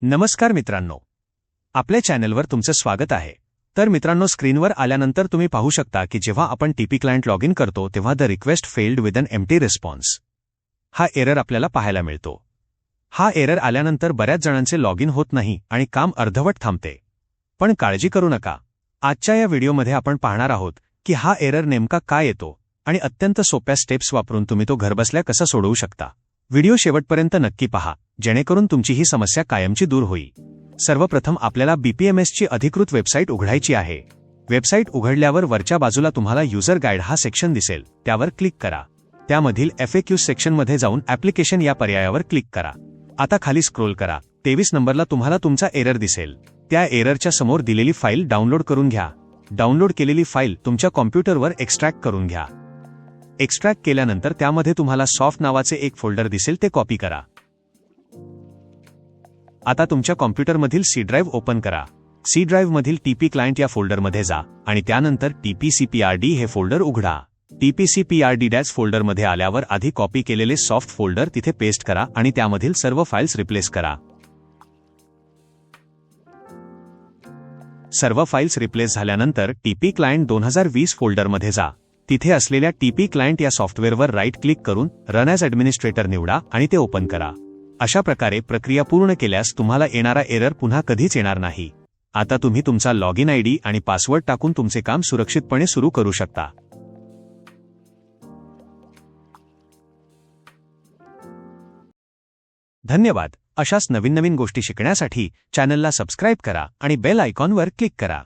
नमस्कार मित्रांनो, आपल्या चॅनलवर तुमचं स्वागत आहे। तर मित्रांनो, स्क्रीनवर आल्यानंतर तुम्ही पाहू शकता की जेव्हा आपण टीपी क्लायंट लॉग इन करतो तेव्हा the request failed with an empty response हा एरर आपल्याला पाहायला मिळतो। हा एरर आल्यानंतर बऱ्याच जणांचे लॉग इन होत नाही आणि काम अर्धवट थांबते। पण काळजी करू नका, आजच्या या व्हिडिओमध्ये आपण पाहणार आहोत की हा एरर नेमका का येतो आणि अत्यंत सोप्या स्टेप्स वापरून तुम्ही तो घरबसल्या कसा सोडवू शकता। व्हिडिओ शेवटपर्यंत नक्की पहा, जेणेकरून तुमची ही समस्या कायमची दूर होईल। सर्वप्रथम आपल्याला बीपीएमएसची अधिकृत वेबसाईट उघडायची आहे। वेबसाईट उघडल्यावर वरच्या बाजूला तुम्हाला युजर गाईड हा सेक्शन दिसेल, त्यावर क्लिक करा। त्यामधील एफएक्यूज सेक्शनमध्ये जाऊन ॲप्लिकेशन या पर्यायावर क्लिक करा। आता खाली स्क्रोल करा, 23 नंबरला तुम्हाला तुमचा एरर दिसेल। त्या एररच्या समोर दिलेली फाईल डाउनलोड करून घ्या। डाउनलोड केलेली फाईल तुमच्या कॉम्प्युटरवर एक्स्ट्रॅक्ट करून घ्या। एक्स्ट्रॅक्ट केल्यानंतर त्यामध्ये तुम्हाला सॉफ्ट नावाचे एक फोल्डर दिसेल, ते कॉपी करा। आता तुमच्या कॉम्प्युटरमधील सी ड्राईव्ह ओपन करा। सी ड्राईव्हमधील टीपी क्लायंट या फोल्डरमध्ये जा आणि त्यानंतर TPCPRD हे फोल्डर उघडा। TPCPRD- फोल्डरमध्ये आल्यावर आधी कॉपी केलेले सॉफ्ट फोल्डर तिथे पेस्ट करा आणि त्यामधील सर्व फाईल्स रिप्लेस करा। सर्व फाईल्स रिप्लेस झाल्यानंतर टीपी क्लायंट 2020 फोल्डरमध्ये जा। तिथे असलेल्या टीपी क्लायंट या सॉफ्टवेअरवर राईट क्लिक करून रन ॲज ॲडमिनिस्ट्रेटर निवडा आणि ते ओपन करा। अशा प्रकारे प्रक्रिया पूर्ण केल्यास तुम्हाला येणारा एरर पुन्हा कधीच येणार नाही। आता तुम्ही तुमचा लॉगिन आयडी आणि पासवर्ड टाकून तुमचे काम सुरक्षितपणे सुरू करू शकता। धन्यवाद। अशाच नवीन गोष्टी शिकण्यासाठी चॅनलला सबस्क्राईब करा आणि बेल आयकॉनवर क्लिक करा।